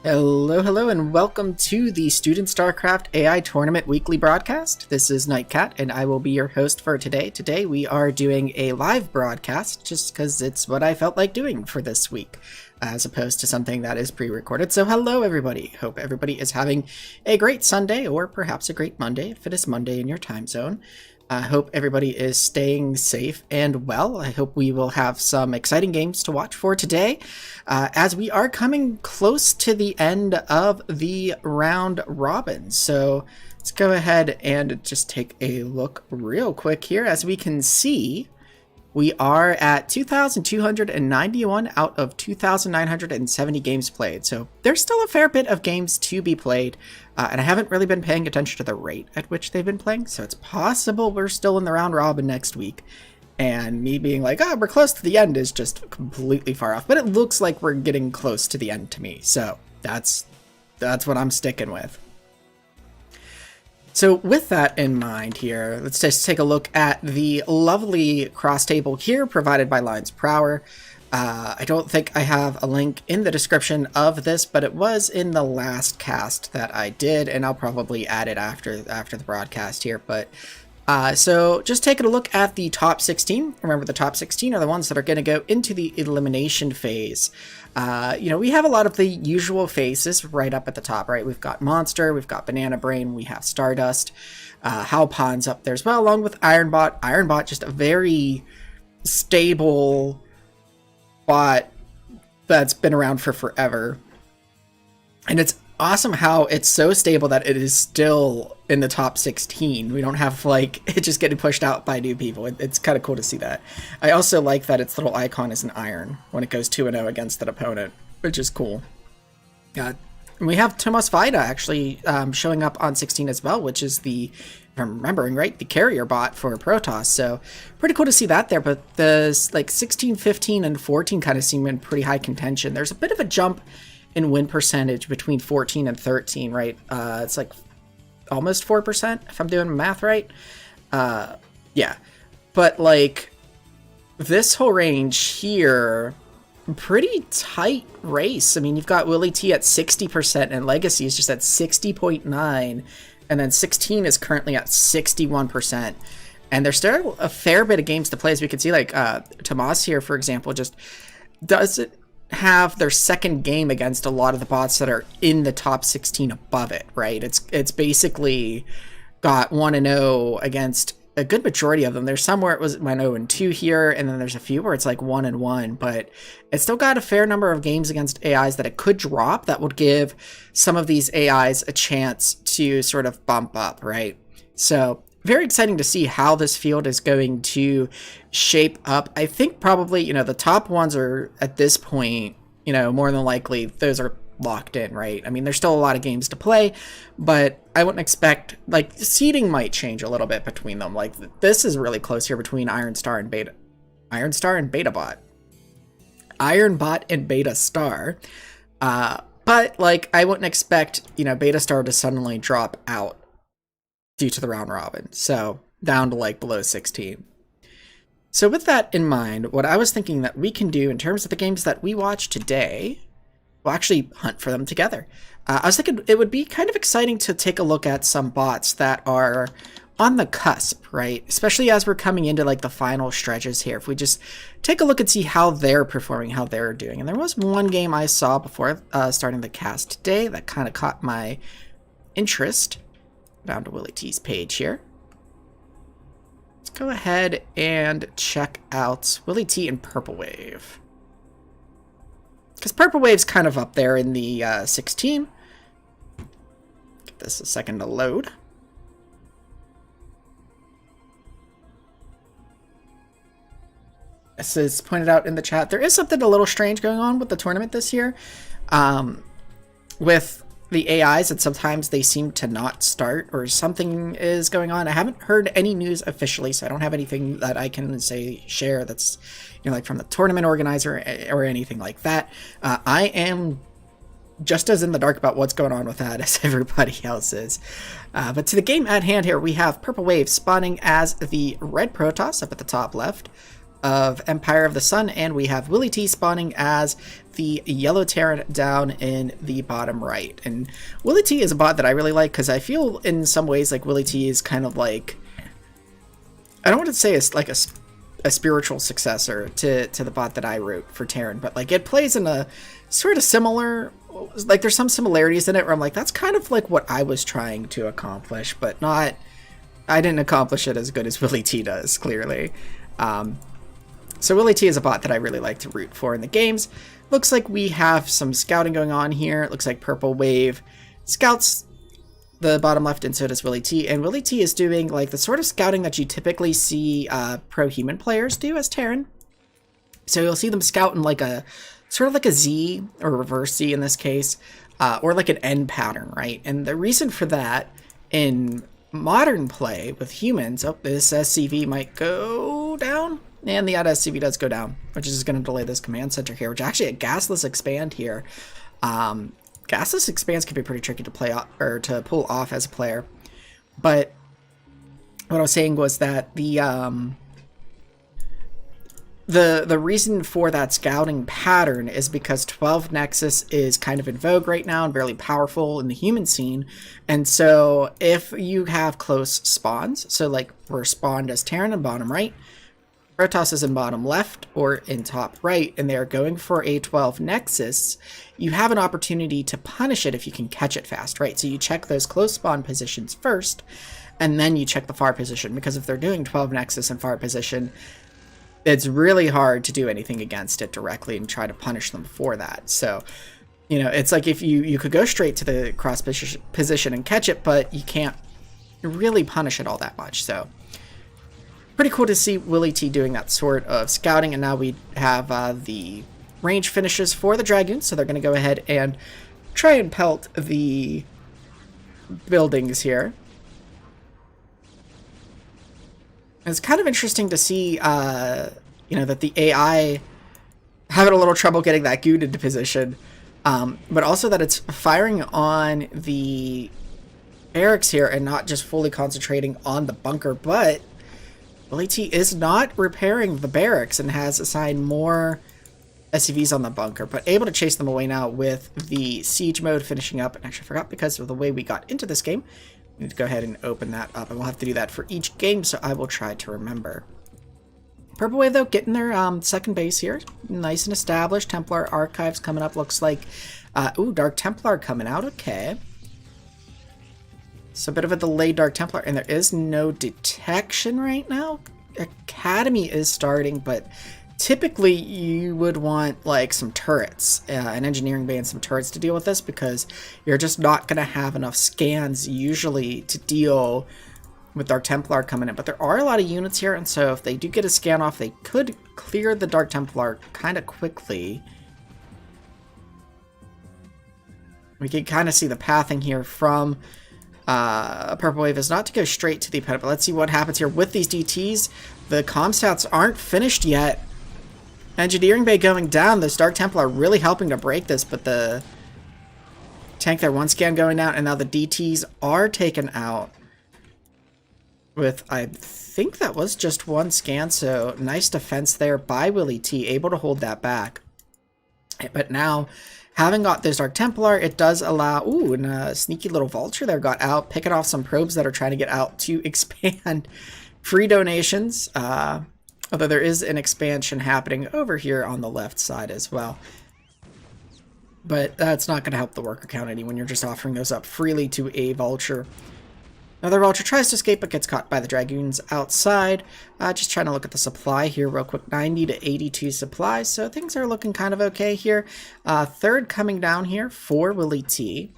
Hello, and welcome to the Student StarCraft AI Tournament weekly broadcast. This is Nightcat, and I will be your host for today. Today, we are doing a live broadcast, just because it's what I felt like doing for this week, as opposed to something that is pre-recorded. So hello, everybody. Hope everybody is having a great Sunday, or perhaps a great Monday, if it is Monday in your time zone. I hope everybody is staying safe and well. I hope we will have some exciting games to watch for today, as we are coming close to the end of the round robin. So let's go ahead and just take a look real quick here. As we can see, we are at 2,291 out of 2,970 games played. So there's still a fair bit of games to be played. And I haven't really been paying attention to the rate at which they've been playing. So it's possible we're still in the round robin next week. And me being like, we're close to the end is just completely far off. But it looks like we're getting close to the end to me. So that's what I'm sticking with. So with that in mind here, let's just take a look at the lovely cross table here provided by Lines Per Hour. I don't think I have a link in the description of this, but it was in the last cast that I did, and I'll probably add it after the broadcast here. But so just taking a look at the top 16. Remember, the top 16 are the ones that are going to go into the elimination phase. We have a lot of the usual faces right up at the top, right? We've got Monster, we've got Banana Brain, we have Stardust, Halpon's up there as well, along with Ironbot. Ironbot, just a very stable bot that's been around for forever. And it's awesome how it's so stable that it is still in the top 16. We don't have like it just getting pushed out by new people. It's kind of cool to see that. I also like that its little icon is an iron when it goes 2-0 against an opponent, which is cool. We have Tomas Vida actually showing up on 16 as well, which is the, if I'm remembering right, the carrier bot for Protoss. So pretty cool to see that there. But the like 16, 15, and 14 kind of seem in pretty high contention. There's a bit of a jump in win percentage between 14 and 13, right? It's like almost 4%, if I'm doing math right. Yeah. But like this whole range here, pretty tight race. I mean, you've got Willie T at 60% and Legacy is just at 60.9, and then 16 is currently at 61%. And there's still a fair bit of games to play, as we can see. Like Tomas here, for example, just doesn't have their second game against a lot of the bots that are in the top 16 above it, right? It's basically got 1-0 against a good majority of them. There's some where it was 1-0 here, and then there's a few where it's like 1-1, but it's still got a fair number of games against AIs that it could drop that would give some of these AIs a chance to sort of bump up, right? So very exciting to see how this field is going to shape up. I think probably, the top ones are at this point, more than likely those are locked in, right? I mean, there's still a lot of games to play, but I wouldn't expect, like, seeding might change a little bit between them. Like, this is really close here between Ironstar and Beta. Ironstar and Betabot. Ironbot and Beta Star. But, like, I wouldn't expect, Beta Star to suddenly drop out due to the round robin. So, down to, like, below 16. So with that in mind, what I was thinking that we can do in terms of the games that we watch today, we'll actually hunt for them together. I was thinking it would be kind of exciting to take a look at some bots that are on the cusp, right? Especially as we're coming into like the final stretches here. If we just take a look and see how they're performing, how they're doing. And there was one game I saw before starting the cast today that kind of caught my interest. Down to Willie T's page here. Let's go ahead and check out Willie T and Purple Wave. Because Purple Wave's kind of up there in the 16. Give this a second to load. As is pointed out in the chat, there is something a little strange going on with the tournament this year. With the AIs, and sometimes they seem to not start, or something is going on. I haven't heard any news officially, so I don't have anything that I can share that's like from the tournament organizer or anything like that. I am just as in the dark about what's going on with that as everybody else is. But to the game at hand here, we have Purple Wave spawning as the red Protoss up at the top left. of Empire of the Sun, and we have Willy T spawning as the yellow Terran down in the bottom right. And Willy T is a bot that I really like because I feel in some ways like Willy T is kind of like, I don't want to say it's like a spiritual successor to the bot that I root for Terran, but like it plays in a sort of similar, like there's some similarities in it where I'm like, that's kind of like what I was trying to accomplish, but not, I didn't accomplish it as good as Willy T does, clearly. So Willy T is a bot that I really like to root for in the games. Looks like we have some scouting going on here. It looks like Purple Wave scouts the bottom left, and so does Willy T. And Willy T is doing like the sort of scouting that you typically see pro-human players do as Terran. So you'll see them scout in like a sort of like a Z or reverse Z in this case, or like an N pattern, right? And the reason for that in modern play with humans, oh, this SCV might go down. And the SCV does go down, which is going to delay this command center here, which actually a gasless expand here. Gasless expands can be pretty tricky to play off, or to pull off as a player. But what I was saying was that the reason for that scouting pattern is because 12 Nexus is kind of in vogue right now and fairly powerful in the human scene. And so if you have close spawns, so like we're spawned as Terran in bottom right, Protoss is in bottom left or in top right, and they're going for a 12 Nexus, you have an opportunity to punish it if you can catch it fast, right? So you check those close spawn positions first, and then you check the far position, because if they're doing 12 Nexus in far position, it's really hard to do anything against it directly and try to punish them for that. So, you know, it's like if you could go straight to the cross position and catch it, but you can't really punish it all that much. So pretty cool to see Willy T doing that sort of scouting. And now we have the range finishes for the Dragoons, so they're going to go ahead and try and pelt the buildings here. It's kind of interesting to see, you know, that the AI having a little trouble getting that goon into position, but also that it's firing on the barracks here and not just fully concentrating on the bunker. But Willy T is not repairing the barracks and has assigned more SCVs on the bunker, but able to chase them away now with the siege mode finishing up. And actually, I forgot, because of the way we got into this game, we need to go ahead and open that up, and we'll have to do that for each game, so I will try to remember. Purple Wave, though, getting their second base here. Nice and established. Templar Archives coming up. Looks like, ooh, Dark Templar coming out. Okay. So a bit of a delayed Dark Templar, and there is no detection right now. Academy is starting, but typically you would want like some turrets, an engineering bay and some turrets to deal with this, because you're just not going to have enough scans usually to deal with Dark Templar coming in. But there are a lot of units here, and so if they do get a scan off, they could clear the Dark Templar kind of quickly. We can kind of see the pathing here from Purple Wave is not to go straight to the opponent, but let's see what happens here with these DTs. The comm stats aren't finished yet. Engineering bay going down. Those Dark Templar are really helping to break this, but the tank there, one scan going down, and now the DTs are taken out with, I think that was just one scan, so nice defense there by Willy T, able to hold that back. But now, having got those Dark Templar, it does allow, ooh, and a sneaky little Vulture there got out, picking off some probes that are trying to get out to expand. Free donations, although there is an expansion happening over here on the left side as well. But that's not going to help the worker count any when you're just offering those up freely to a Vulture. Another Vulture tries to escape, but gets caught by the Dragoons outside. Just trying to look at the supply here real quick. 90 to 82 supplies, so things are looking kind of okay here. Third coming down here for Willy T.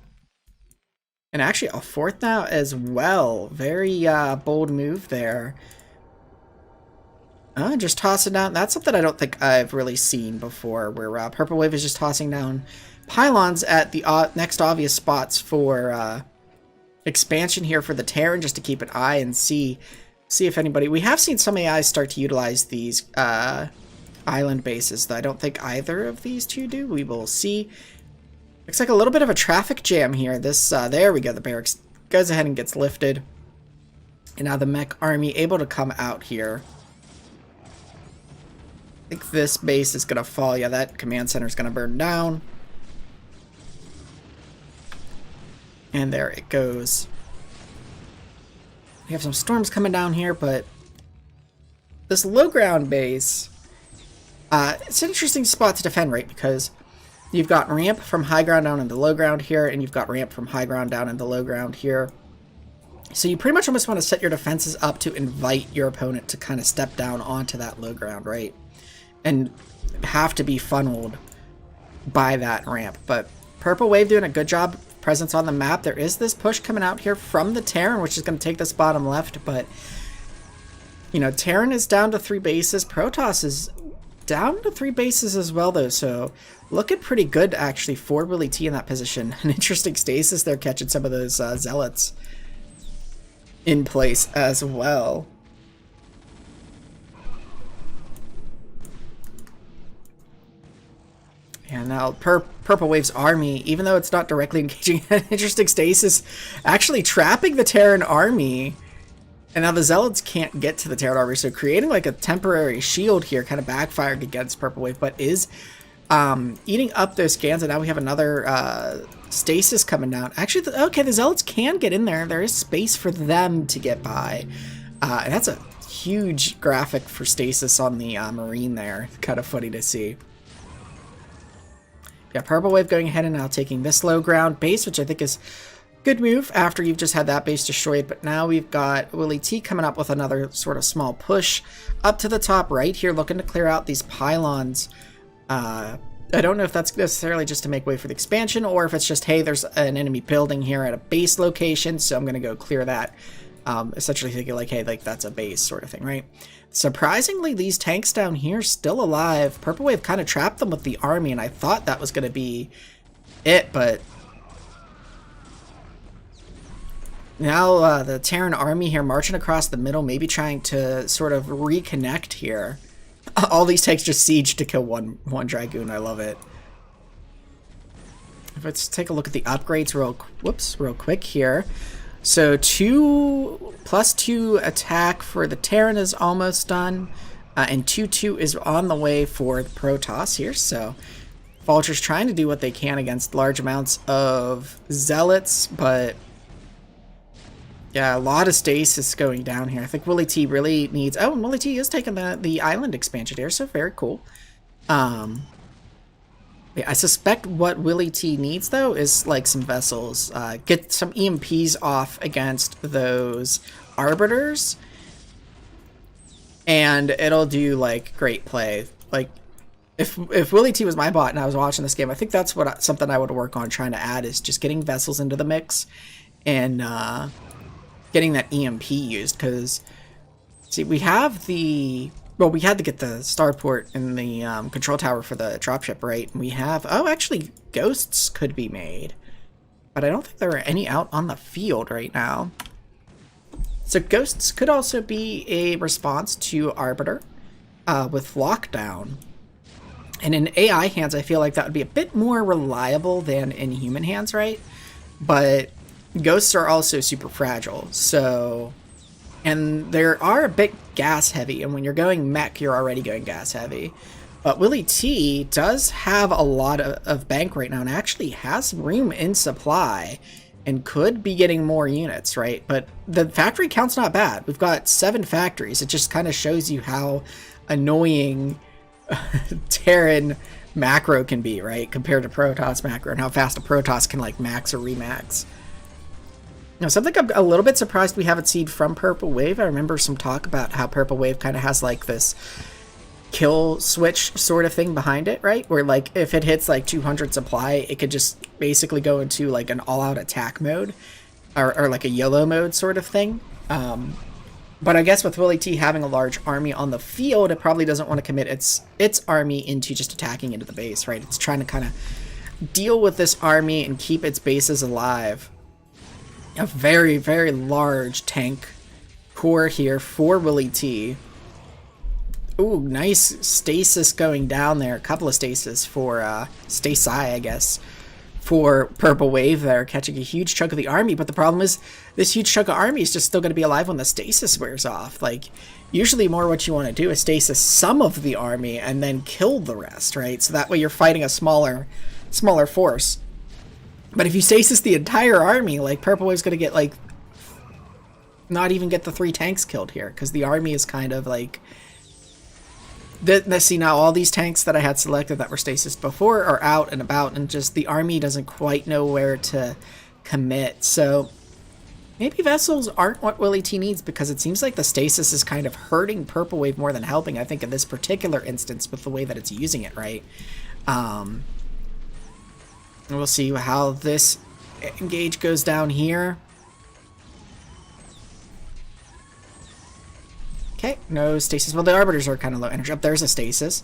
And actually a fourth now as well. Very bold move there. Just tossing down. That's something I don't think I've really seen before, where Purple Wave is just tossing down pylons at the next obvious spots for expansion here for the Terran, just to keep an eye and see if anybody... We have seen some AIs start to utilize these island bases, though I don't think either of these two do. We will see. Looks like a little bit of a traffic jam here. This, there we go, the barracks goes ahead and gets lifted. And now the mech army able to come out here. I think this base is going to fall. Yeah, that command center is going to burn down. And there it goes. We have some storms coming down here, but this low ground base, it's an interesting spot to defend, right? Because you've got ramp from high ground down into low ground here, and you've got ramp from high ground down into low ground here. So you pretty much almost want to set your defenses up to invite your opponent to kind of step down onto that low ground, right? And have to be funneled by that ramp. But Purple Wave doing a good job presence on the map. There is this push coming out here from the Terran, which is going to take this bottom left, but you know, Terran is down to 3 bases. Protoss is down to 3 bases as well, though, so looking pretty good actually for Willie T in that position. An interesting stasis there, catching some of those zealots in place as well. And now Purple Wave's army, even though it's not directly engaging, an interesting stasis, actually trapping the Terran army. And now the Zealots can't get to the Terran army, so creating like a temporary shield here kind of backfired against Purple Wave, but is eating up those scans. And now we have another stasis coming down. Actually, okay, the Zealots can get in there. There is space for them to get by. And that's a huge graphic for stasis on the Marine there. Kind of funny to see. Yeah, Purple Wave going ahead and now taking this low ground base, which I think is a good move after you've just had that base destroyed. But now we've got Willie T coming up with another sort of small push up to the top right here, looking to clear out these pylons. I don't know if that's necessarily just to make way for the expansion, or if it's just, hey, there's an enemy building here at a base location, so I'm going to go clear that. Essentially thinking like, hey, like that's a base sort of thing, right? Surprisingly, these tanks down here still alive. Purple Wave kind of trapped them with the army, and I thought that was going to be it, but now the Terran army here marching across the middle, maybe trying to sort of reconnect here. All these tanks just siege to kill one Dragoon. I love it. Let's take a look at the upgrades real quick here. So 2+2 attack for the Terran is almost done, and 2/2 is on the way for the Protoss here. So Vulture's trying to do what they can against large amounts of Zealots, but yeah, a lot of stasis going down here. I think Willie T really needs... Oh, and Willie T is taking the island expansion here, so very cool. Yeah, I suspect what Willie T needs, though, is like some vessels. Get some EMPs off against those Arbiters, and it'll do, like, great play. Like, if Willie T was my bot and I was watching this game, I think that's something I would work on trying to add, is just getting vessels into the mix and getting that EMP used. Because, see, we have the... Well, we had to get the starport in the control tower for the dropship, right? And we have... Oh, actually, ghosts could be made. But I don't think there are any out on the field right now. So ghosts could also be a response to Arbiter with lockdown. And in AI hands, I feel like that would be a bit more reliable than in human hands, right? But ghosts are also super fragile, so... And they are a bit gas heavy, and when you're going mech, you're already going gas heavy. But Willie T does have a lot of bank right now, and actually has room in supply, and could be getting more units, right? But the factory count's not bad. We've got 7 factories. It just kind of shows you how annoying Terran macro can be, right? Compared to Protoss macro, and how fast a Protoss can like max or remax. Now, something I'm a little bit surprised we haven't seen from Purple Wave. I remember some talk about how Purple Wave kind of has like this kill switch sort of thing behind it, right? Where like if it hits like 200 supply, it could just basically go into like an all-out attack mode, or like a YOLO mode sort of thing. But I guess with Willie T having a large army on the field, it probably doesn't want to commit its army into just attacking into the base, right? It's trying to kind of deal with this army and keep its bases alive. A very, very large tank core here for Willie T. Ooh, nice stasis going down there. A couple of stasis for, stasi, I guess, for Purple Wave there, catching a huge chunk of the army. But the problem is this huge chunk of army is just still going to be alive when the stasis wears off. Like, usually more what you want to do is stasis some of the army and then kill the rest, right? So that way you're fighting a smaller force. But if you stasis the entire army, like, Purple Wave's going to get, like, not even get the 3 tanks killed here, because the army is kind of like... See, now all these tanks that I had selected that were stasis before are out and about, and just the army doesn't quite know where to commit. So maybe vessels aren't what Willie T needs, because it seems like the stasis is kind of hurting Purple Wave more than helping, I think, in this particular instance with the way that it's using it, right? We'll see how this engage goes down here. Okay, no stasis. Well, the Arbiters are kind of low energy. Up there's a stasis.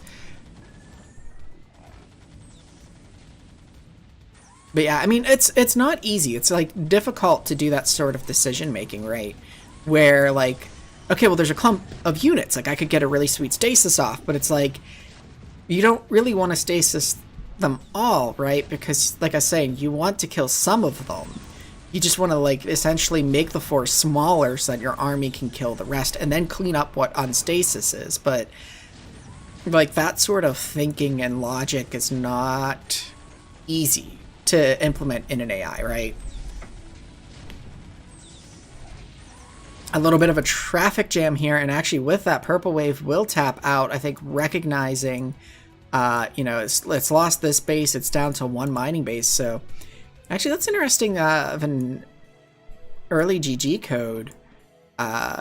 But yeah, I mean, it's not easy. It's, like, difficult to do that sort of decision-making, right? Where, like, okay, well, there's a clump of units. Like, I could get a really sweet stasis off, but it's like, you don't really want to stasis them all, right? Because, like I was saying, you want to kill some of them. You just want to, like, essentially make the force smaller so that your army can kill the rest and then clean up what unstasis is. But, like, that sort of thinking and logic is not easy to implement in an AI, right? A little bit of a traffic jam here, and actually with that, Purple Wave will tap out, I think, recognizing, you know, it's lost this base, it's down to 1 mining base, so... Actually, that's interesting of an early GG code.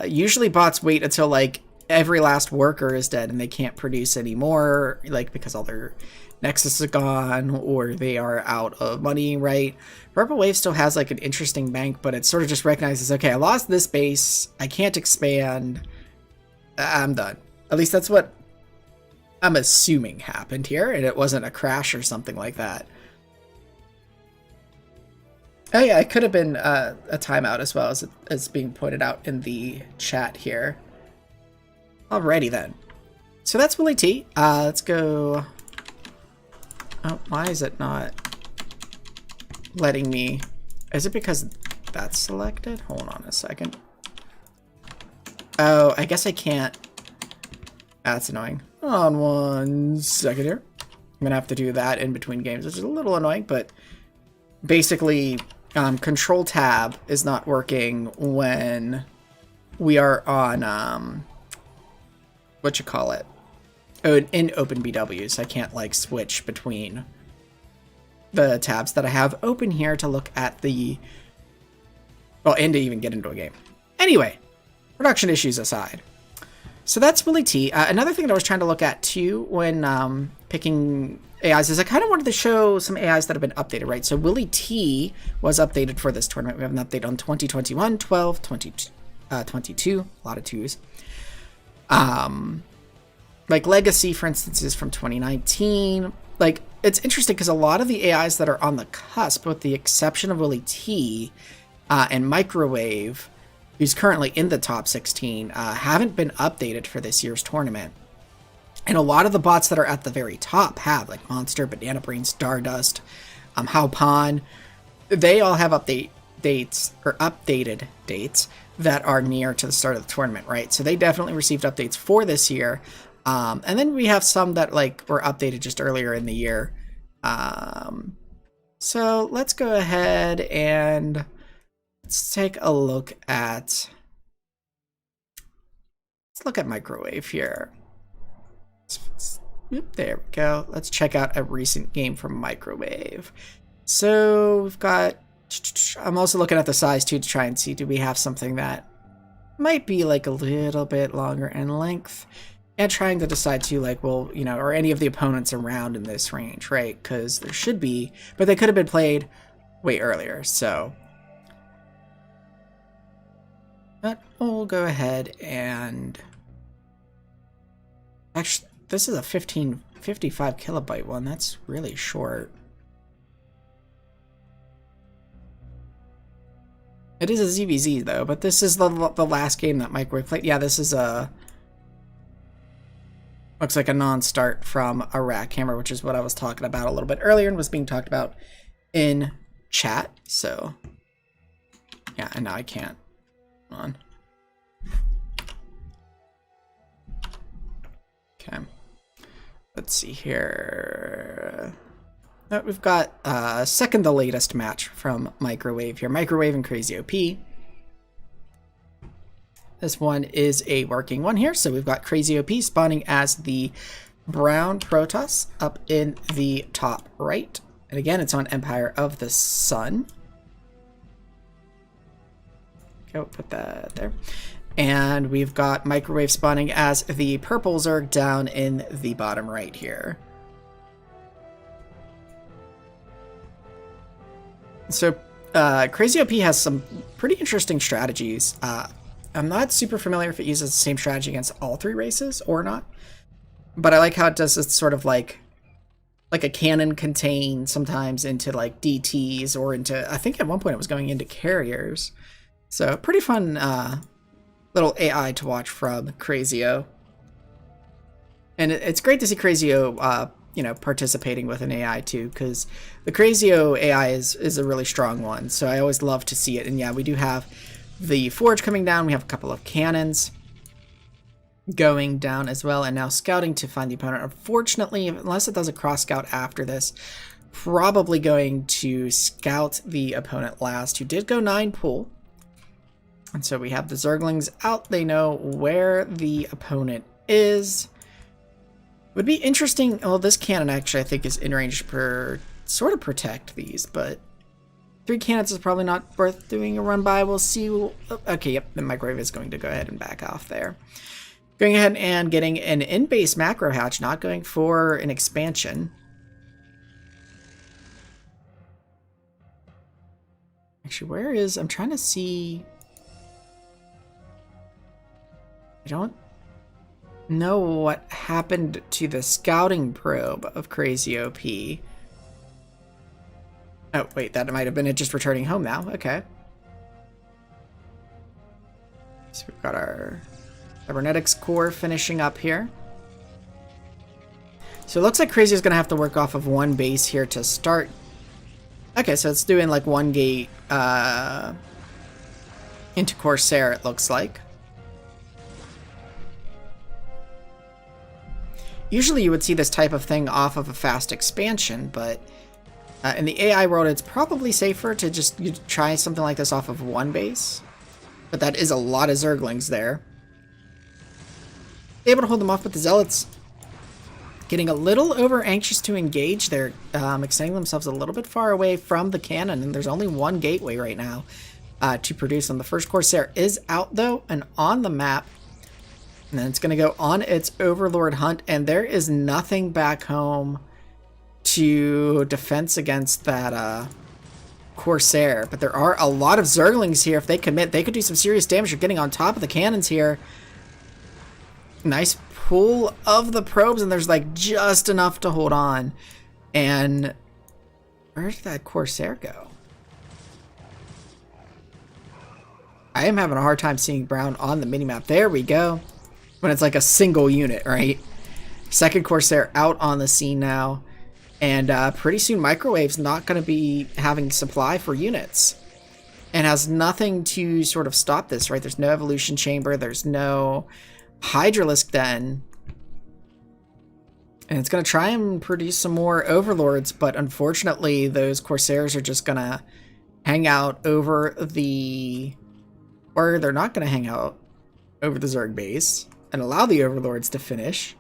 Usually bots wait until, like, every last worker is dead and they can't produce anymore, like, because all their nexus are gone or they are out of money, right? Purple Wave still has, like, an interesting bank, but it sort of just recognizes, okay, I lost this base, I can't expand, I'm done. At least that's what I'm assuming happened here, and it wasn't a crash or something like that. Oh yeah, it could have been a timeout as well, as being pointed out in the chat here. Alrighty then. So that's Willie T. Let's go... Oh, why is it not letting me... Is it because that's selected? Hold on a second. Oh, I guess I can't... That's annoying. Hold on 1 second here. I'm gonna have to do that in between games, which is a little annoying, but basically... Control tab is not working when we are on, in OpenBW, so I can't, like, switch between the tabs that I have open here to look at the, well, and to even get into a game. Anyway, production issues aside. So that's Willie T. Another thing that I was trying to look at, too, when picking AIs is I kind of wanted to show some AIs that have been updated, right? So Willie T was updated for this tournament. We have an update on 2021, 12, 22, a lot of 2s. Like Legacy, for instance, is from 2019. Like, it's interesting because a lot of the AIs that are on the cusp, with the exception of Willie T and Microwave, who's currently in the top 16, haven't been updated for this year's tournament. And a lot of the bots that are at the very top have, like Monster, Banana Brain, Stardust, Haupan. They all have updated dates that are near to the start of the tournament, right? So they definitely received updates for this year. And then we have some that, like, were updated just earlier in the year. So let's go ahead and let's take a look at... Let's look at Microwave here. There we go. Let's check out a recent game from Microwave. So we've got... I'm also looking at the size too to try and see, do we have something that might be like a little bit longer in length? And trying to decide too, like, well, you know, are any of the opponents around in this range, right? Because there should be, but they could have been played way earlier, so... But we'll go ahead and... Actually, this is a 55 kilobyte one. That's really short. It is a ZVZ though, but this is the last game that Microwave played. Yeah, this is a... Looks like a non-start from a rack hammer, which is what I was talking about a little bit earlier and was being talked about in chat. So yeah, and now I can't. Hold on. Okay. Let's see here. We've got second the latest match from Microwave here. Microwave and Crazy OP. This one is a working one here. So we've got Crazy OP spawning as the brown Protoss up in the top right. And again, it's on Empire of the Sun. Go put that there. And we've got Microwave spawning as the purple Zerg down in the bottom right here. So Crazy OP has some pretty interesting strategies. I'm not super familiar if it uses the same strategy against all three races or not. But I like how it does this sort of like a cannon contain sometimes into like DTs or into, I think at one point it was going into carriers. So pretty fun little AI to watch from Crazio. And it's great to see Crazio, you know, participating with an AI too, because the Crazio AI is a really strong one. So I always love to see it. And yeah, we do have the Forge coming down. We have a couple of cannons going down as well. And now scouting to find the opponent. Unfortunately, unless it does a cross scout after this, probably going to scout the opponent last, who did go 9 pool. And so we have the Zerglings out. They know where the opponent is. Would be interesting. Well, this cannon actually I think is in range to sort of protect these, but 3 cannons is probably not worth doing a run by. We'll see. Okay, yep, the Microwave is going to go ahead and back off there. Going ahead and getting an in-base macro hatch, not going for an expansion. Actually, where is... I'm trying to see... I don't know what happened to the scouting probe of Crazy OP. Oh, wait, that might have been it just returning home now. Okay. So we've got our cybernetics core finishing up here. So it looks like Crazy is going to have to work off of one base here to start. Okay, so it's doing like one gate into Corsair, it looks like. Usually you would see this type of thing off of a fast expansion, but in the AI world it's probably safer to just try something like this off of one base. But that is a lot of Zerglings there. Able to hold them off with the Zealots. Getting a little over anxious to engage. They're extending themselves a little bit far away from the cannon, and there's only one gateway right now to produce them. The first Corsair is out though and on the map. And then it's going to go on its Overlord hunt, and there is nothing back home to defense against that Corsair. But there are a lot of Zerglings here. If they commit, they could do some serious damage. They're getting on top of the cannons here. Nice pull of the probes, and there's like just enough to hold on. And where did that Corsair go? I am having a hard time seeing Brown on the minimap. There we go. When it's like a single unit, right? Second Corsair out on the scene now. And pretty soon Microwave's not going to be having supply for units. And has nothing to sort of stop this, right? There's no evolution chamber. There's no Hydralisk den. And it's going to try and produce some more Overlords. But unfortunately, those Corsairs are just going to hang out over the... Or they're not going to hang out over the Zerg base and allow the Overlords to finish.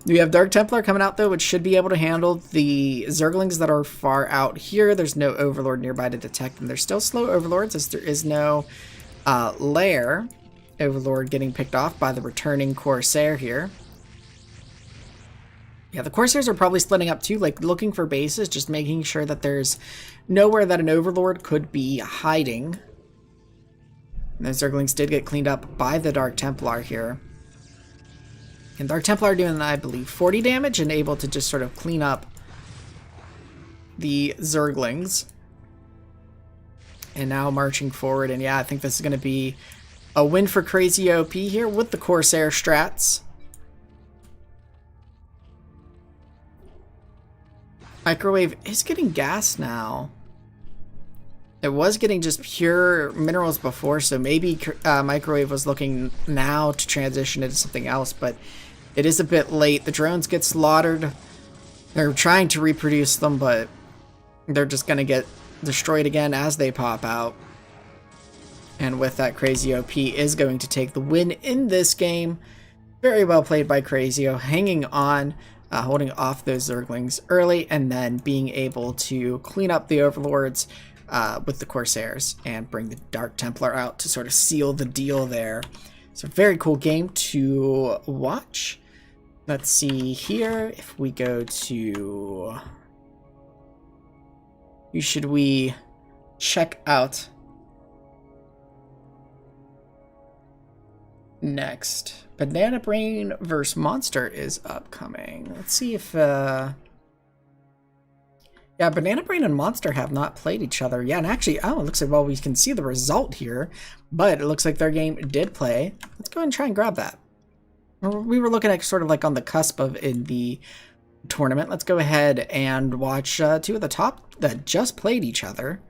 We have Dark Templar coming out though, which should be able to handle the Zerglings that are far out here. There's no Overlord nearby to detect them. They're still slow Overlords as there is no lair. Overlord getting picked off by the returning Corsair here. Yeah, the Corsairs are probably splitting up too, like looking for bases, just making sure that there's nowhere that an Overlord could be hiding. And the Zerglings did get cleaned up by the Dark Templar here. And Dark Templar doing, I believe, 40 damage and able to just sort of clean up the Zerglings. And now marching forward. And yeah, I think this is going to be a win for Crazy OP here with the Corsair strats. Microwave is getting gas now. It was getting just pure minerals before, so maybe Microwave was looking now to transition into something else, but it is a bit late. The drones get slaughtered. They're trying to reproduce them, but they're just going to get destroyed again as they pop out. And with that, Crazy OP is going to take the win in this game. Very well played by Crazio, hanging on, holding off those Zerglings early, and then being able to clean up the Overlords with the Corsairs and bring the Dark Templar out to sort of seal the deal there. It's a very cool game to watch. Let's see here if we go to... Who should we check out next? Banana Brain vs. Monster is upcoming. Let's see if... Yeah, Banana Brain and Monster have not played each other. Yeah, and actually, oh, it looks like, well, we can see the result here, but it looks like their game did play. Let's go ahead and try and grab that. We were looking at sort of like on the cusp of in the tournament. Let's go ahead and watch two of the top that just played each other.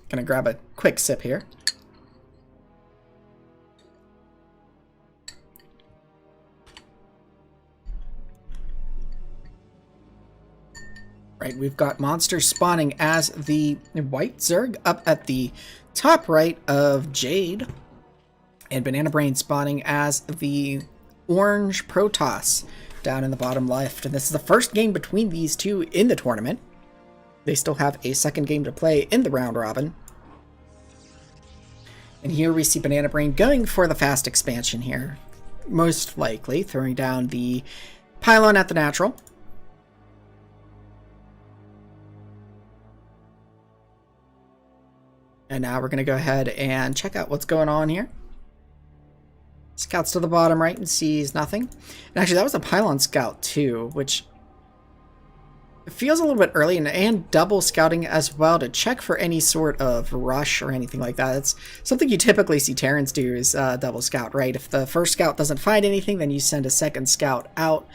Gonna grab a quick sip here. Right, we've got Monster spawning as the White Zerg up at the top right of Jade, and Banana Brain spawning as the Orange Protoss down in the bottom left. And this is the first game between these two in the tournament. They still have a second game to play in the round robin. And here we see Banana Brain going for the fast expansion here, most likely throwing down the pylon at the natural. And now we're going to go ahead and check out what's going on here. Scouts to the bottom right and sees nothing. And actually, that was a pylon scout too, which feels a little bit early, and double scouting as well to check for any sort of rush or anything like that. It's something you typically see Terrans do is double scout, right? If the first scout doesn't find anything, then you send a second scout out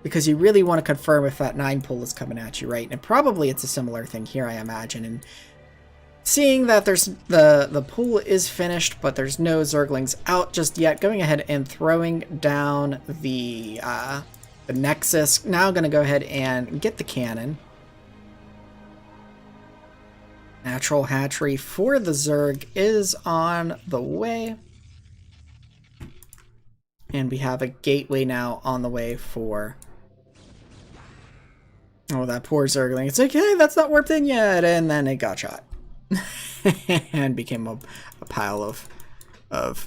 because you really want to confirm if that 9 pull is coming at you, right? And probably it's a similar thing here, I imagine. And seeing that there's the pool is finished, but there's no Zerglings out just yet, going ahead and throwing down the Nexus. Now going to go ahead and get the cannon. Natural hatchery for the Zerg is on the way. And we have a gateway now on the way for... Oh, that poor Zergling. It's like, hey, that's not warped in yet. And then it got shot. And became a pile of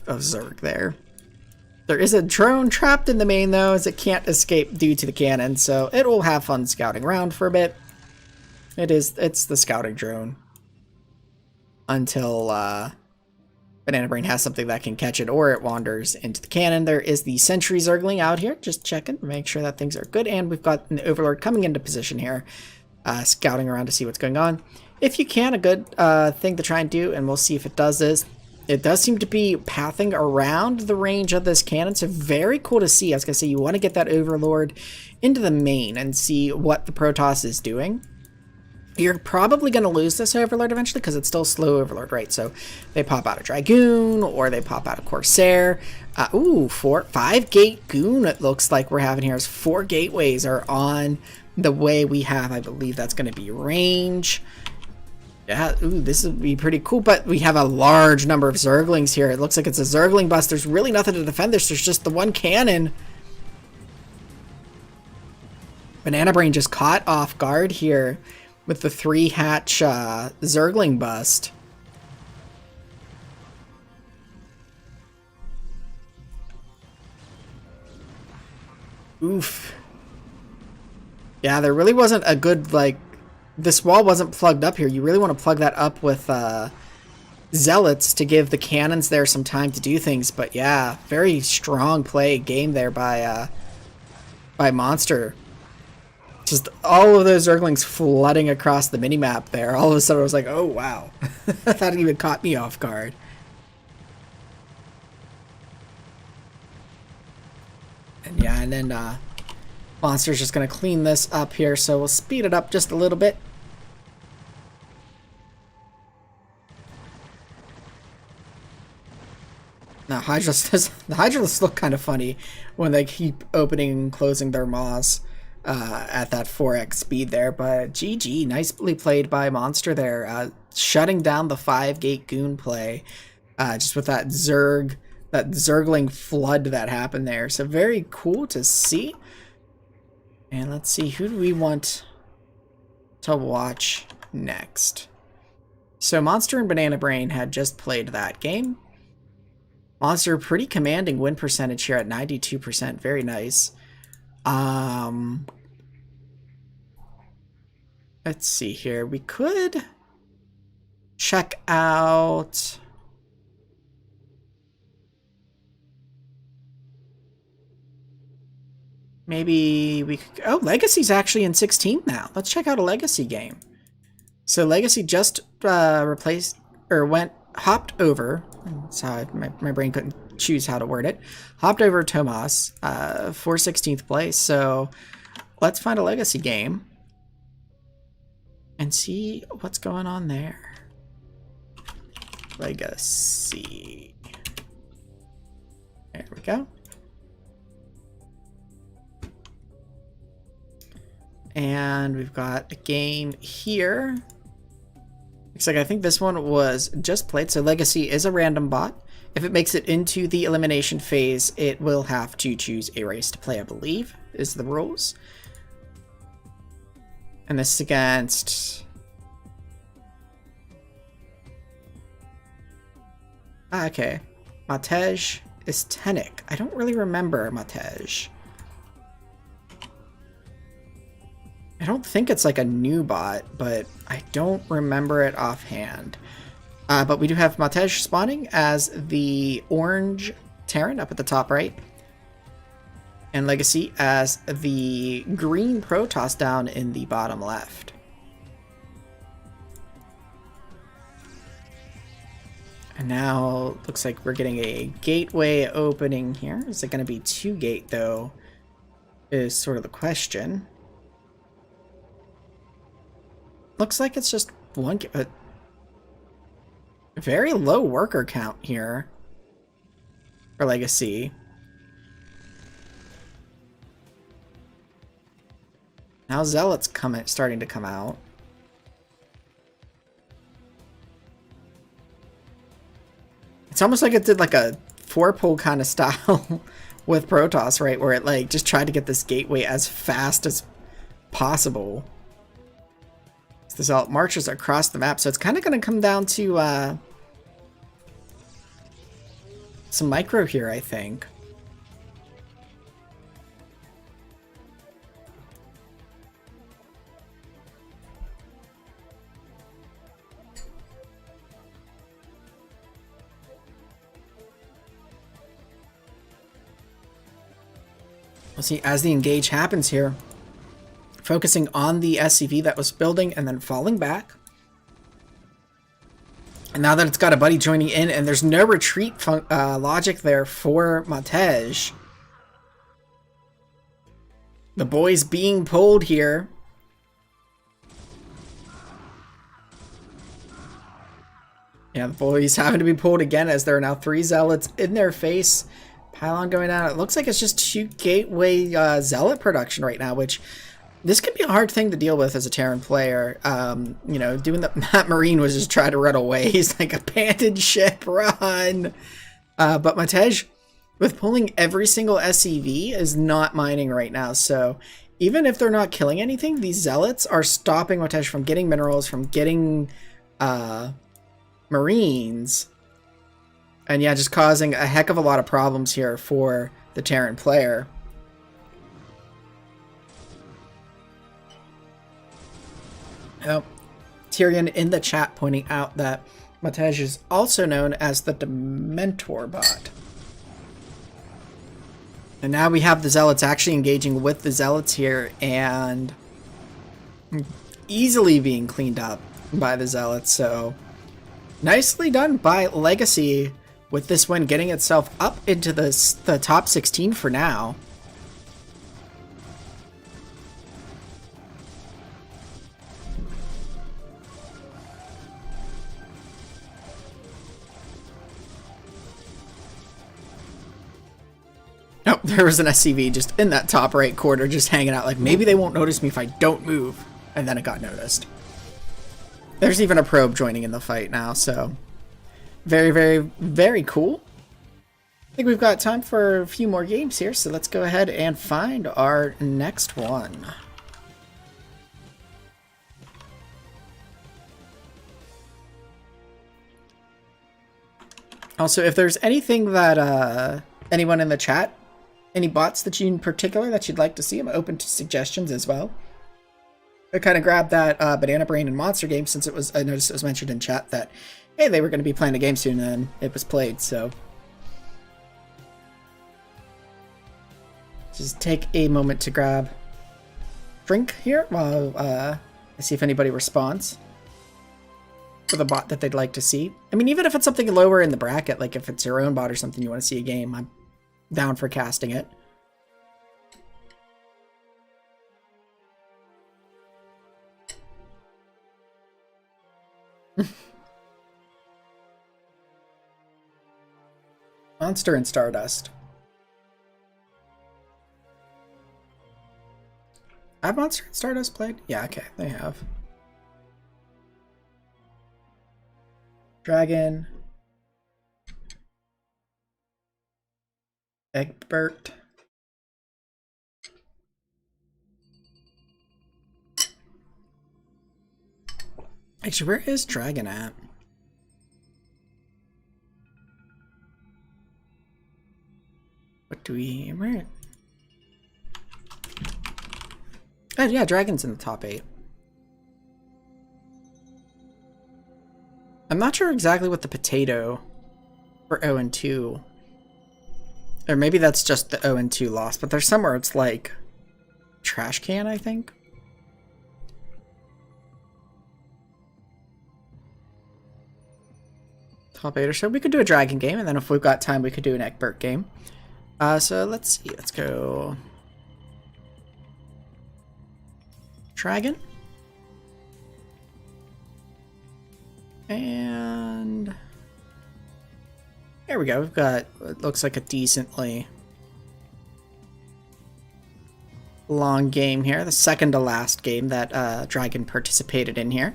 Zerg there. There is a drone trapped in the main though, as it can't escape due to the cannon, so it will have fun scouting around for a bit. It's the scouting drone. Until Banana Brain has something that can catch it or it wanders into the cannon. There is the Sentry Zergling out here, just checking, make sure that things are good, and we've got an Overlord coming into position here, scouting around to see what's going on. If you can, a good thing to try and do, and we'll see if it does this, it does seem to be pathing around the range of this cannon, so very cool to see. I was going to say, you want to get that Overlord into the main and see what the Protoss is doing. You're probably going to lose this Overlord eventually because it's still slow Overlord, right? So they pop out a Dragoon or they pop out a Corsair. Ooh, 5 gate Goon it looks like we're having here. As 4 gateways are on the way. We have, I believe that's going to be range. Yeah, ooh, this would be pretty cool, but we have a large number of Zerglings here. It looks like it's a Zergling bust. There's really nothing to defend this. There's just the one cannon. Banana Brain just caught off guard here with the 3-hatch Zergling bust. Oof. Yeah, there really wasn't a good, like, this wall wasn't plugged up here. You really want to plug that up with Zealots to give the cannons there some time to do things. But yeah, very strong game there by Monster. Just all of those Zerglings flooding across the minimap there. All of a sudden I was like, oh wow. That even caught me off guard. Yeah, and then Monster's just going to clean this up here, so we'll speed it up just a little bit. Now, the Hydralisks look kind of funny when they keep opening and closing their maws at that 4x speed there, but GG, nicely played by Monster there, shutting down the 5-gate goon play, just with that Zergling flood that happened there. So very cool to see. And let's see, who do we want to watch next? So Monster and Banana Brain had just played that game. Monster, pretty commanding win percentage here at 92%. Very nice. Let's see here. We could check out... Maybe we could... Oh, Legacy's actually in 16th now. Let's check out a Legacy game. So Legacy just hopped over. That's how my brain couldn't choose how to word it. Hopped over Tomas for 16th place. So let's find a Legacy game and see what's going on there. Legacy. There we go. And we've got a game here. Looks like I think this one was just played. So Legacy is a random bot. If it makes it into the elimination phase, it will have to choose a race to play, I believe, is the rules. And this is against... okay. Matej is Tenik. I don't really remember Matej. I don't think it's like a new bot, but I don't remember it offhand. But we do have Matej spawning as the orange Terran up at the top right. And Legacy as the green Protoss down in the bottom left. And now looks like we're getting a gateway opening here. Is it going to be 2-gate though? Is sort of the question. Looks like it's just one. Very low worker count here for Legacy. Now Zealots starting to come out. It's almost like it did like a 4-pull kind of style with Protoss, right? Where it like just tried to get this gateway as fast as possible. The Zealot marches across the map, so it's kind of going to come down to some micro here, I think. We'll see as the engage happens here. Focusing on the SCV that was building and then falling back. And now that it's got a buddy joining in and there's no retreat logic there for Matej. The boys being pulled here. Yeah, the boys having to be pulled again as there are now 3 Zealots in their face. Pylon going down. It looks like it's just 2 gateway Zealot production right now, which... this could be a hard thing to deal with as a Terran player. You know, doing that Marine was just trying to run away. He's like, abandoned ship, run! But Matej, with pulling every single SCV, is not mining right now. So even if they're not killing anything, these Zealots are stopping Matej from getting minerals, from getting Marines. And yeah, just causing a heck of a lot of problems here for the Terran player. Oh, Tyrion in the chat pointing out that Matej is also known as the Dementor bot. And now we have the Zealots actually engaging with the Zealots here and easily being cleaned up by the Zealots. So nicely done by Legacy with this win, getting itself up into the top 16 for now. Nope, there was an SCV just in that top right corner, just hanging out, like, maybe they won't notice me if I don't move. And then it got noticed. There's even a probe joining in the fight now, so very, very, very cool. I think we've got time for a few more games here, so let's go ahead and find our next one. Also, if there's anything that anyone in the chat, any bots that you in particular that you'd like to see, I'm open to suggestions as well. I kind of grabbed that Banana Brain and Monster game since it was, I noticed it was mentioned in chat that, hey, they were going to be playing a game soon and it was played, so. Just take a moment to grab drink here while I see if anybody responds for the bot that they'd like to see. I mean, even if it's something lower in the bracket, like if it's your own bot or something you want to see a game, I'm down for casting it. Monster and Stardust. Have Monster and Stardust played? Yeah, okay, they have. Dragon. Egbert. Actually, where is Dragon at? What do we... Where? Oh, yeah, Dragon's in the top 8. I'm not sure exactly what the potato for 0 and 2. Or maybe that's just the 0 and 2 loss, but there's somewhere it's like trash can, I think. Top 8 or so. We could do a Dragon game, and then if we've got time, we could do an Egbert game. So let's see. Let's go Dragon. And there we go. We've got what looks like a decently long game here. The second to last game that Dragon participated in here.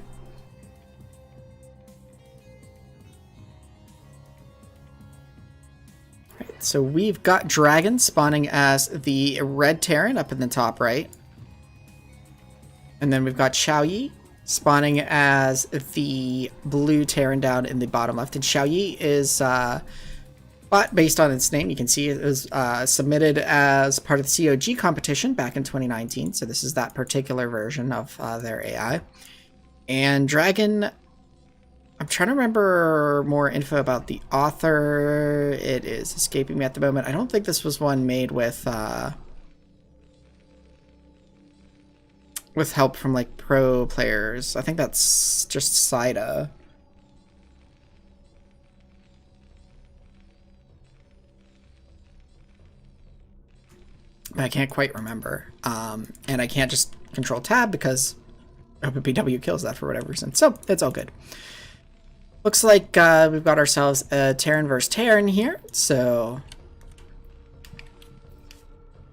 Right, so we've got Dragon spawning as the red Terran up in the top right. And then we've got Xiaoyi spawning as the blue Terran down in the bottom left. And Xiaoyi is bot based on its name. You can see it was submitted as part of the COG competition back in 2019. So this is that particular version of their AI. And Dragon, I'm trying to remember more info about the author. It is escaping me at the moment. I don't think this was one made with help from like pro players. I think that's just Saida. I can't quite remember. And I can't just control tab because OpenPW kills that for whatever reason. So it's all good. Looks like we've got ourselves a Terran versus Terran here. So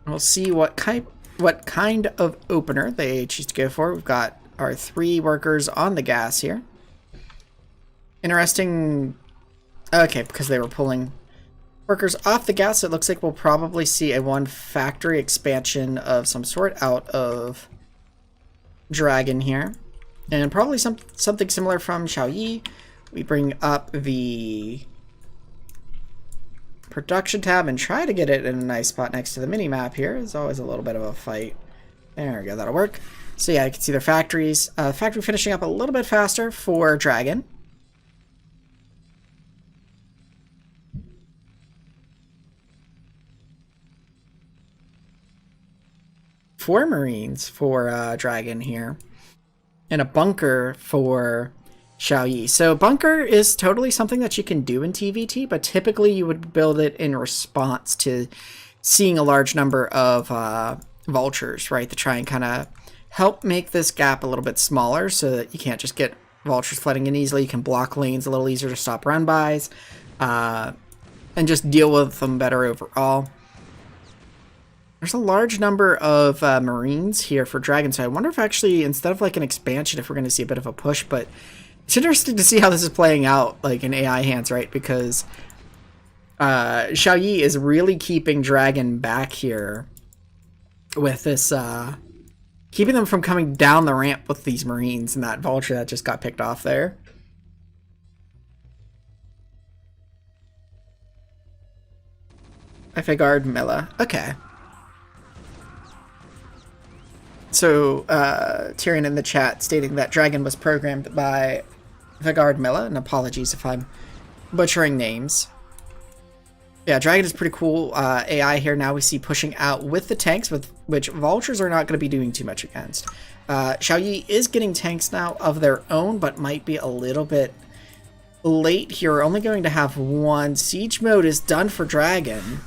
we'll see what kind of opener they choose to go for. We've got our 3 workers on the gas here. Interesting. Okay, because they were pulling workers off the gas, it looks like we'll probably see a 1 factory expansion of some sort out of Dragon here. And probably something similar from Xiaoyi. We bring up the production tab and try to get it in a nice spot next to the mini map here. It's always a little bit of a fight. There we go, that'll work. So yeah, you can see their factories. Factory finishing up a little bit faster for Dragon. Four Marines for Dragon here. And a bunker for Xiaoyi. So bunker is totally something that you can do in TVT, but typically you would build it in response to seeing a large number of vultures, right? To try and kind of help make this gap a little bit smaller so that you can't just get vultures flooding in easily. You can block lanes a little easier to stop run-bys and just deal with them better overall. There's a large number of Marines here for Dragon, so I wonder if actually, instead of like an expansion, if we're going to see a bit of a push, but it's interesting to see how this is playing out, like in AI hands, right? Because Xiao Yi is really keeping Dragon back here with this, keeping them from coming down the ramp with these Marines and that Vulture that just got picked off there. Fagard Milla. Okay. So, Tyrion in the chat stating that Dragon was programmed by Fagard Milla, and apologies if I'm butchering names. Yeah, Dragon is pretty cool AI here. Now we see pushing out with the tanks, with which Vultures are not going to be doing too much against. Xiao Yi is getting tanks now of their own, but might be a little bit late here. We're only going to have one. Siege mode is done for Dragon.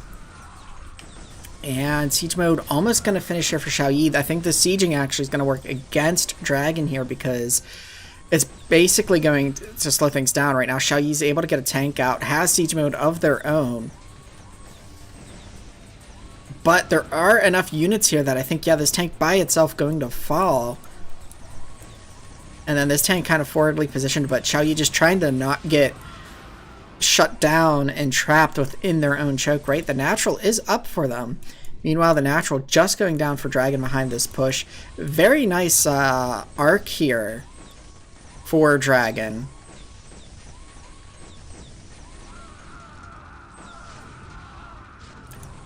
And siege mode almost going to finish here for Xiao Yi. I think the sieging actually is going to work against Dragon here because it's basically going to slow things down right now. Xiao Yi is able to get a tank out, has siege mode of their own. But there are enough units here that I think, yeah, this tank by itself going to fall. And then this tank kind of forwardly positioned, but Xiao Yi just trying to not get shut down and trapped within their own choke, right? The natural is up for them. Meanwhile, the natural just going down for Dragon behind this push. Very nice arc here for Dragon.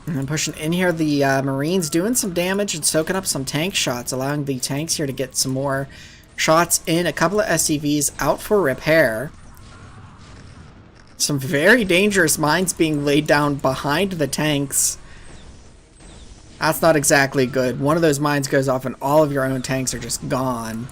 And then pushing in here, the Marines doing some damage and soaking up some tank shots, allowing the tanks here to get some more shots in. A couple of SCVs out for repair. Some very dangerous mines being laid down behind the tanks. That's not exactly good. One of those mines goes off and all of your own tanks are just gone.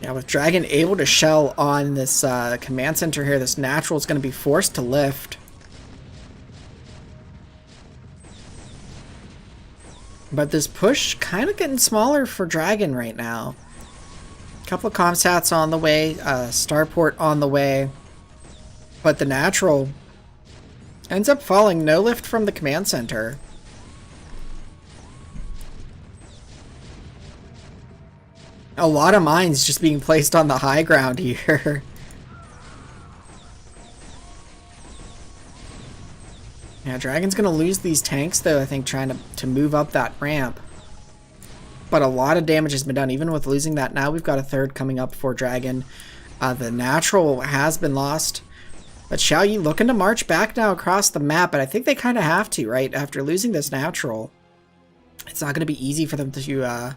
Yeah, with Dragon able to shell on this command center here, this natural is going to be forced to lift. But this push kind of getting smaller for Dragon right now. Couple of comsats on the way, starport on the way, but the natural ends up falling. No lift from the command center. A lot of mines just being placed on the high ground here. Yeah, Dragon's gonna lose these tanks though, I think, trying to move up that ramp. But a lot of damage has been done, even with losing that. Now we've got a third coming up for Dragon. The natural has been lost. But Xiao Yi looking to march back now across the map, but I think they kind of have to, right? After losing this natural, it's not going to be easy for them to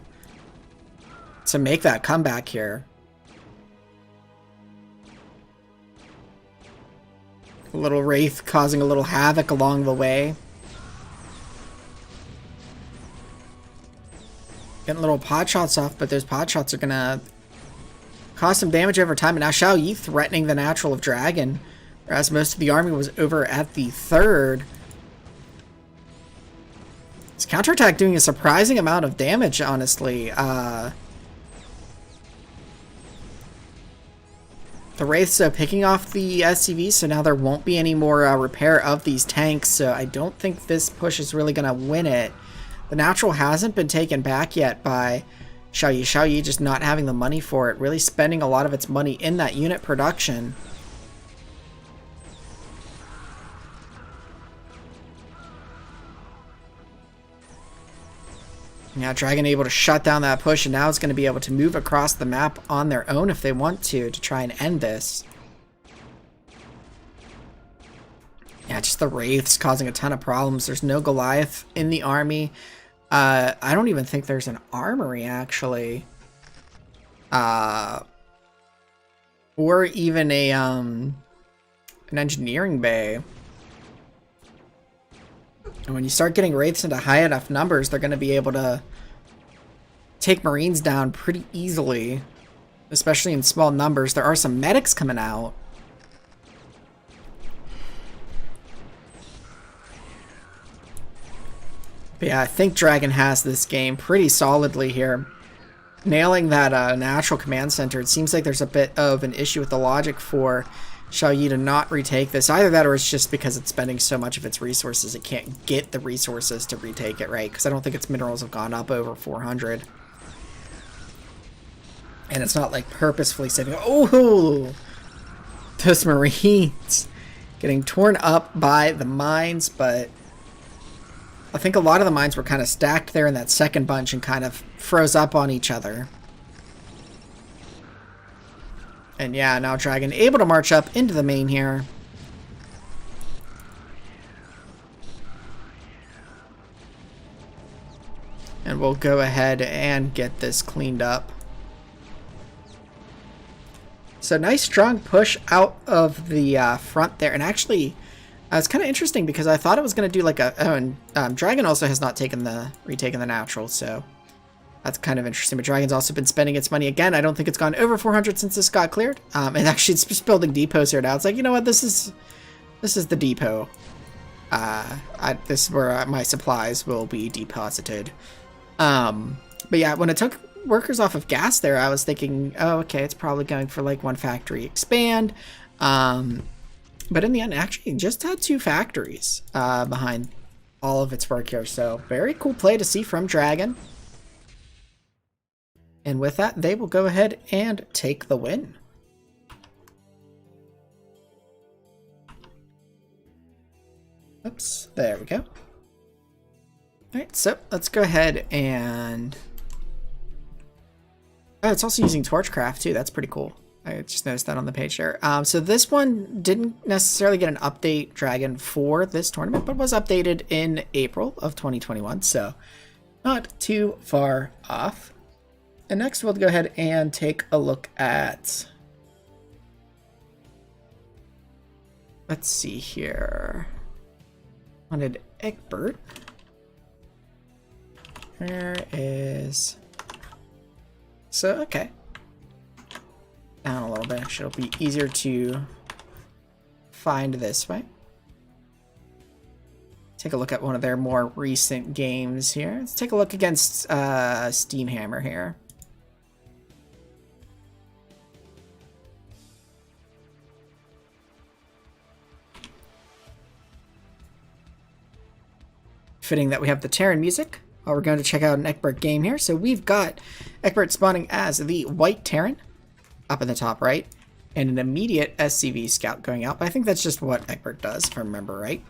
make that comeback here. A little Wraith causing a little havoc along the way. Getting little pot shots off, but those pot shots are gonna cause some damage over time. And now Xiao Yi threatening the natural of Dragon, whereas most of the army was over at the third. This counterattack doing a surprising amount of damage, honestly. The Wraiths picking off the SCVs, so now there won't be any more repair of these tanks, so I don't think this push is really going to win it. The natural hasn't been taken back yet by Xiao Yi. Xiao Yi just not having the money for it, really spending a lot of its money in that unit production. Now Dragon able to shut down that push, and now it's going to be able to move across the map on their own if they want to try and end this. Yeah, just the Wraiths causing a ton of problems. There's no Goliath in the army. I don't even think there's an armory, actually. Or even a, an engineering bay. And when you start getting Wraiths into high enough numbers, they're going to be able to take Marines down pretty easily. Especially in small numbers. There are some medics coming out. But yeah, I think Dragon has this game pretty solidly here. Nailing that natural command center. It seems like there's a bit of an issue with the logic for Xiaoyi to not retake this. Either that or it's just because it's spending so much of its resources it can't get the resources to retake it, right? Because I don't think its minerals have gone up over 400. And it's not like purposefully saving. Oh! Those Marines getting torn up by the mines, but I think a lot of the mines were kind of stacked there in that second bunch and kind of froze up on each other. And yeah, now Dragon able to march up into the main here. And we'll go ahead and get this cleaned up. So nice strong push out of the front there. And actually, it's kind of interesting because I thought it was going to do like a... Oh, and Dragon also has not retaken the natural, so... That's kind of interesting, but Dragon's also been spending its money again. I don't think it's gone over 400 since this got cleared. And actually, it's just building depots here now. It's like, you know what? This is the depot. This is where my supplies will be deposited. But yeah, when it took workers off of gas there, I was thinking, oh, okay, it's probably going for like one factory expand. But in the end, actually, just had 2 factories behind all of its work here. So very cool play to see from Dragon. And with that, they will go ahead and take the win. Oops, there we go. Alright, so let's go ahead and... Oh, it's also using Torchcraft too, that's pretty cool. I just noticed that on the page there. So this one didn't necessarily get an update, Dragon, for this tournament, but was updated in April of 2021, so not too far off. And next we'll go ahead and take a look at, let's see here, wanted Egbert. Where is, so okay, down a little bit, actually it'll be easier to find this way. Take a look at one of their more recent games here. Let's take a look against Steamhammer here. Fitting that we have the Terran music. We're going to check out an Egbert game here. So we've got Egbert spawning as the White Terran up in the top right, and an immediate SCV scout going out. But I think that's just what Egbert does, if I remember right.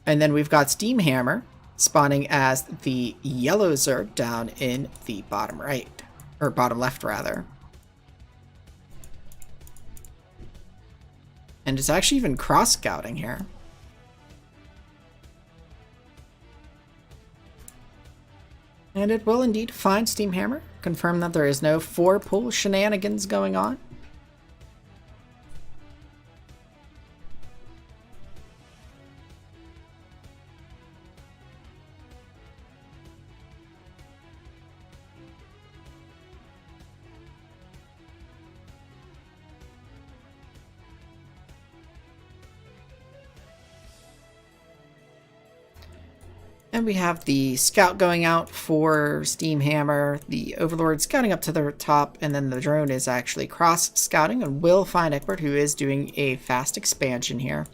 And then we've got Steamhammer spawning as the Yellow Zerg down in the bottom right, or bottom left rather. And it's actually even cross scouting here. And it will indeed find Steamhammer. Confirm that there is no 4-pull shenanigans going on. And we have the scout going out for Steamhammer, the Overlord scouting up to the top, and then the drone is actually cross-scouting and will find Egbert, who is doing a fast expansion here.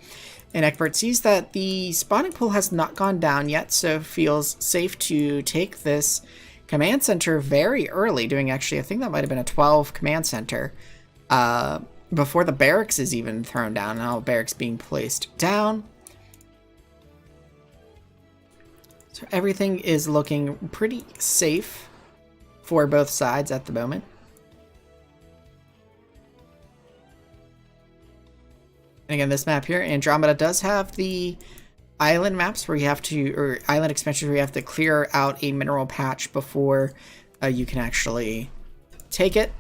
And Egbert sees that the spawning pool has not gone down yet, so feels safe to take this command center very early, doing actually, I think that might have been a 12 command center, before the barracks is even thrown down. Now barracks being placed down. So everything is looking pretty safe for both sides at the moment. And again, this map here, Andromeda, does have the island maps where you have to, or island expansions where you have to clear out a mineral patch before you can actually take it.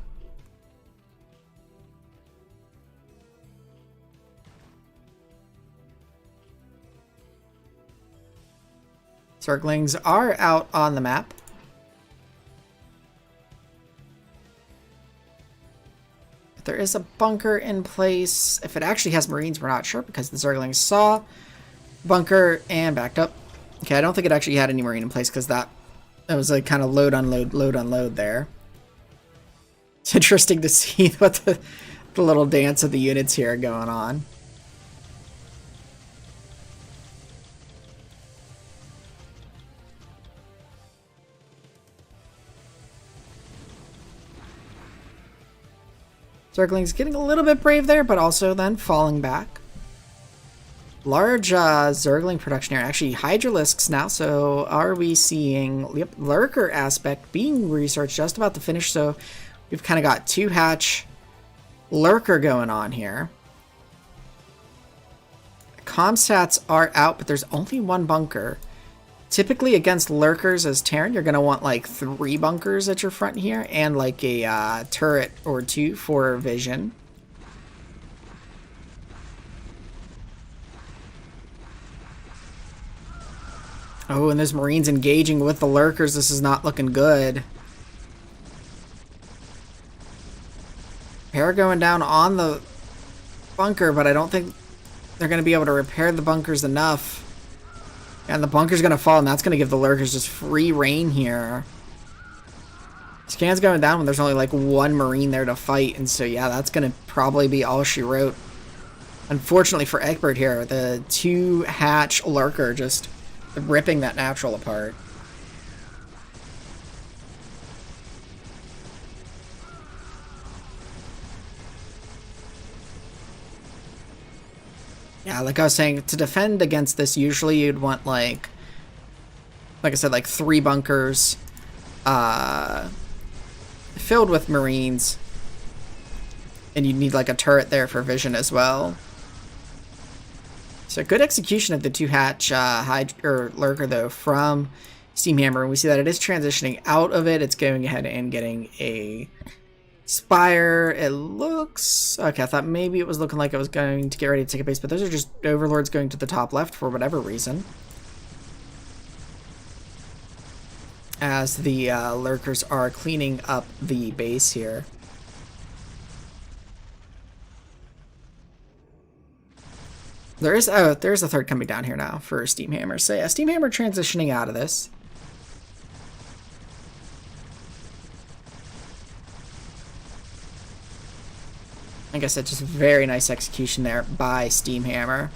Zerglings are out on the map. There is a bunker in place. If it actually has Marines, we're not sure because the Zerglings saw bunker and backed up. Okay, I don't think it actually had any Marine in place because that was like kind of load, unload there. It's interesting to see what the The little dance of the units here going on. Zergling's getting a little bit brave there, but also then falling back. Large Zergling production here. Actually, Hydralisks now, so are we seeing... Yep, Lurker aspect being researched, just about to finish, so we've kind of got 2-hatch Lurker going on here. Comstats are out, but there's only 1 bunker. Typically against Lurkers as Terran, you're going to want like 3 bunkers at your front here, and like a turret or 2 for vision. Oh, and there's Marines engaging with the Lurkers. This is not looking good. Repair going down on the bunker, but I don't think they're going to be able to repair the bunkers enough. And the bunker's going to fall, and that's going to give the Lurkers just free reign here. Scan's going down when there's only like 1 Marine there to fight, and so yeah, that's going to probably be all she wrote. Unfortunately for Egbert here, the 2-hatch Lurker just ripping that natural apart. Yeah, like I was saying, to defend against this, usually you'd want like I said, like 3 bunkers filled with Marines, and you'd need like a turret there for vision as well. So good execution of the 2-hatch Lurker though from Steamhammer, and we see that it is transitioning out of it. It's going ahead and getting a Spire. It looks... Okay, I thought maybe it was looking like it was going to get ready to take a base, but those are just Overlords going to the top left for whatever reason. As the Lurkers are cleaning up the base here. There's a 3rd coming down here now for Steamhammer. So yeah, Steamhammer transitioning out of this. Like I said, just very nice execution there by Steamhammer.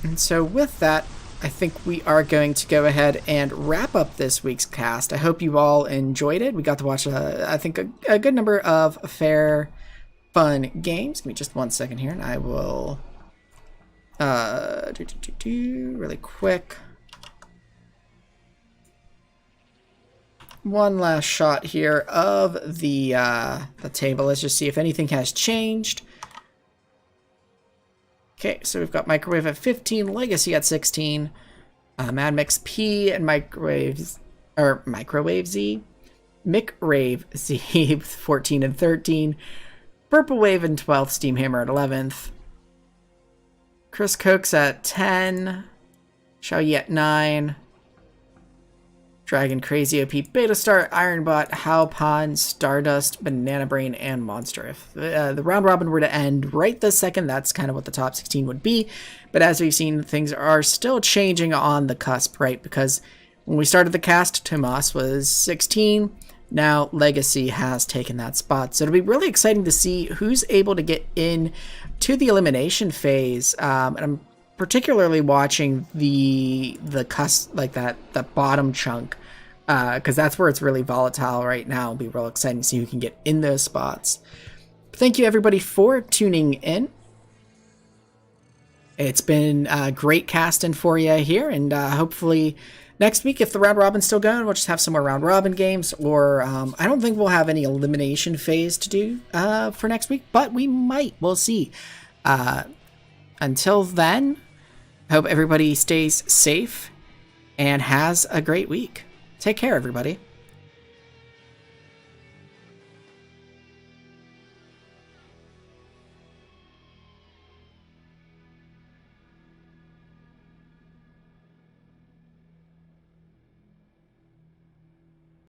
And so with that, I think we are going to go ahead and wrap up this week's cast. I hope you all enjoyed it. We got to watch, I think, a good number of fair, fun games. Give me just 1 second here, and I will really quick. One last shot here of the table. Let's just see if anything has changed. Okay, so we've got Microwave at 15, Legacy at 16, Mad Mix P and Microwave Z, Micrave Z 14 and 13, Purple Wave in 12th, Steamhammer at 11th, Chris Cokes at 10, Xiao Yi at 9, Dragon Crazy OP, Beta Star, Ironbot, Halpan, Stardust, Banana Brain, and Monster. If the round robin were to end right this second, that's kind of what the top 16 would be. But as we've seen, things are still changing on the cusp, right? Because when we started the cast, Tomas was 16. Now Legacy has taken that spot. So it'll be really exciting to see who's able to get in to the elimination phase. And I'm particularly watching the cusp, like that bottom chunk, because that's where it's really volatile right now. It'll be real exciting to see who can get in those spots. Thank you everybody for tuning in. It's been great casting for you here, and hopefully next week, if the round robin's still going, we'll just have some more round robin games, or I don't think we'll have any elimination phase to do for next week, but we might. We'll see. Until then, I hope everybody stays safe and has a great week. Take care, everybody.